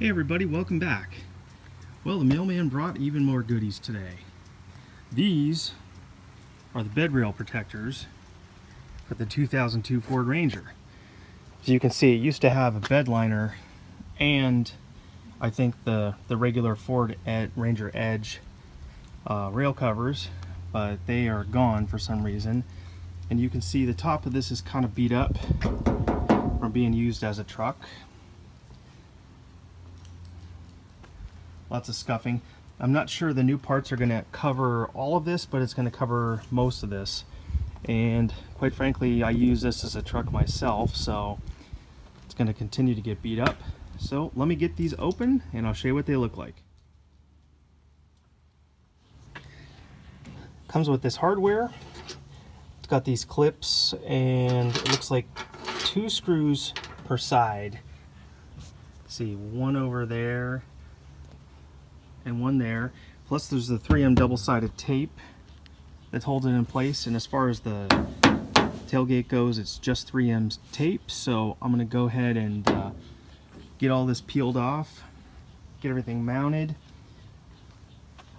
Hey everybody, welcome back. Well, the mailman brought even more goodies today. These are the bed rail protectors for the 2002 Ford Ranger. As you can see, it used to have a bed liner and I think the regular Ford Ranger Edge rail covers, but they are gone for some reason. And you can see the top of this is kind of beat up from being used as a truck. Lots of scuffing. I'm not sure the new parts are going to cover all of this, but it's going to cover most of this. And quite frankly, I use this as a truck myself, so it's going to continue to get beat up. So let me get these open and I'll show you what they look like. Comes with this hardware. It's got these clips and it looks like 2 screws per side. See, one over there and one there, plus there's the 3M double-sided tape that holds it in place. And as far as the tailgate goes, it's just 3M tape. So I'm going to go ahead and get all this peeled off, get everything mounted.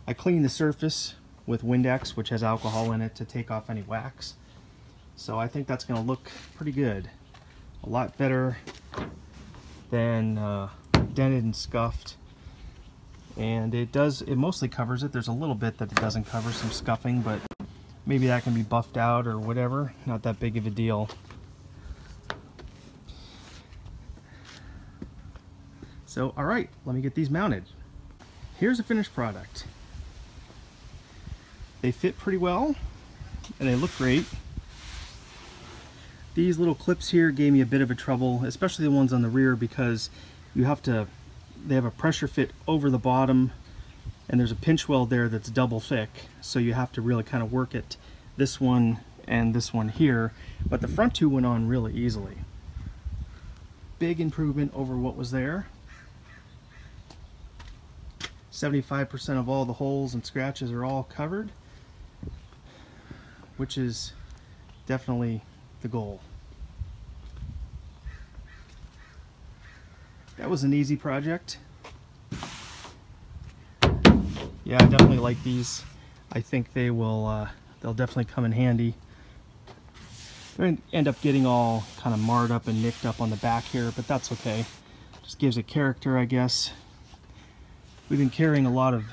I cleaned the surface with Windex, which has alcohol in it, to take off any wax. So I think that's going to look pretty good, a lot better than dented and scuffed. And it mostly covers it. There's a little bit that it doesn't cover, some scuffing, but maybe that can be buffed out or whatever. Not that big of a deal. So, all right, let me get these mounted. Here's a finished product. They fit pretty well and they look great. These little clips here gave me a bit of a trouble, especially the ones on the rear, because they have a pressure fit over the bottom and there's a pinch weld there that's double thick, so you have to really kind of work it, this one and this one here. But the front two went on really easily. Big improvement over what was there. 75% of all the holes and scratches are all covered, which is definitely the goal. That was an easy project. Yeah, I definitely like these. I think they will, they'll definitely come in handy. They're going to end up getting all kind of marred up and nicked up on the back here, but that's okay. Just gives it character, I guess. We've been carrying a lot of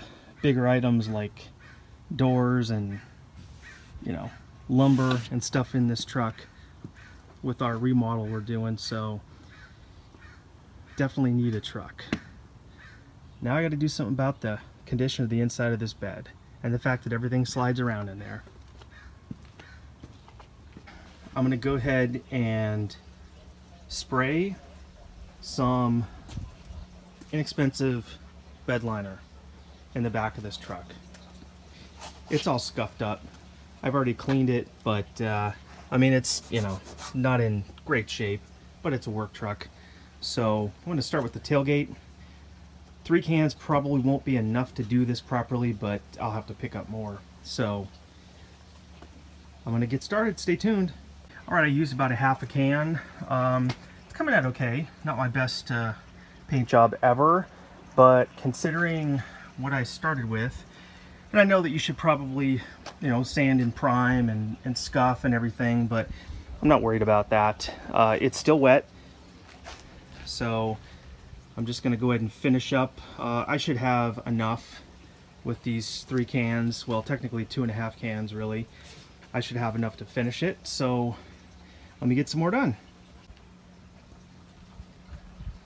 bigger items like doors and, lumber and stuff in this truck with our remodel we're doing, so definitely need a truck. Now I got to do something about the condition of the inside of this bed and the fact that everything slides around in there. I'm going to go ahead and spray some inexpensive bed liner in the back of this truck. It's all scuffed up. I've already cleaned it, but I mean, it's, not in great shape, but it's a work truck. So I'm going to start with the tailgate. 3 cans probably won't be enough to do this properly, but I'll have to pick up more. So I'm going to get started. Stay tuned. All right, I used about a half a can. It's coming out okay. Not my best paint job ever, but considering what I started with, and I know that you should probably, sand and prime and scuff and everything, but I'm not worried about that. It's still wet. So I'm just going to go ahead and finish up. I should have enough with these 3 cans. Well, technically 2.5 cans, really. I should have enough to finish it. So let me get some more done.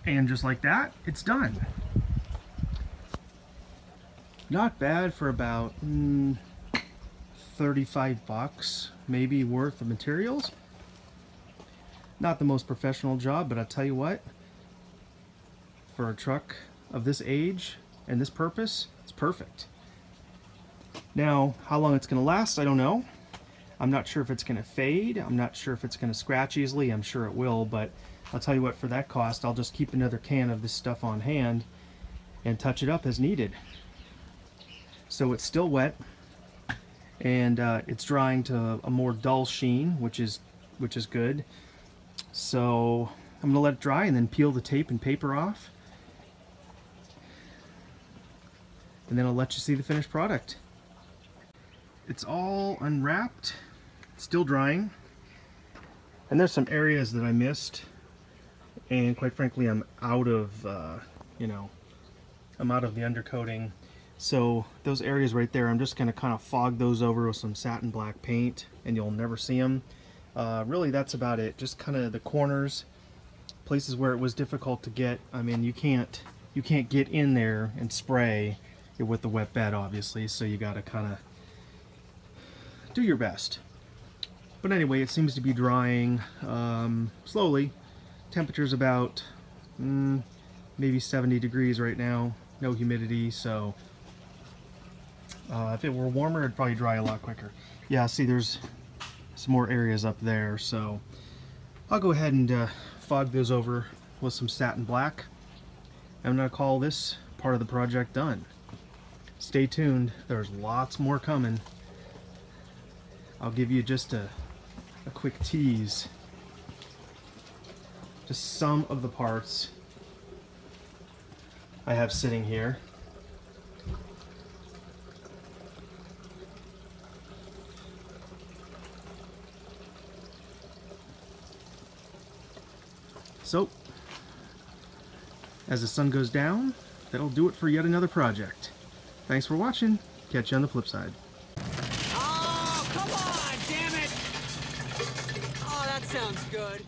And just like that, it's done. Not bad for about 35 bucks maybe worth of materials. Not the most professional job, but I'll tell you what, for a truck of this age and this purpose, it's perfect. Now, how long it's going to last, I don't know. I'm not sure if it's going to fade. I'm not sure if it's going to scratch easily. I'm sure it will, but I'll tell you what, for that cost, I'll just keep another can of this stuff on hand and touch it up as needed. So it's still wet, and it's drying to a more dull sheen, which is good. So I'm going to let it dry and then peel the tape and paper off and then I'll let you see the finished product. It's all unwrapped, still drying, and there's some areas that I missed, and quite frankly I'm out of I'm out of the undercoating. So those areas right there, I'm just going to kind of fog those over with some satin black paint, and you'll never see them. Really, that's about it. Just kind of the corners, places where it was difficult to get. I mean, you can't get in there and spray it with the wet bed, obviously. So you got to kind of do your best. But anyway, it seems to be drying slowly. Temperature's about maybe 70 degrees right now. No humidity, so if it were warmer, it'd probably dry a lot quicker. Yeah, see, there's some more areas up there, so I'll go ahead and fog those over with some satin black. I'm going to call this part of the project done. Stay tuned, there's lots more coming. I'll give you just a quick tease. Just some of the parts I have sitting here. So, as the sun goes down, that'll do it for yet another project. Thanks for watching. Catch you on the flip side. Oh, come on, damn it! Oh, that sounds good.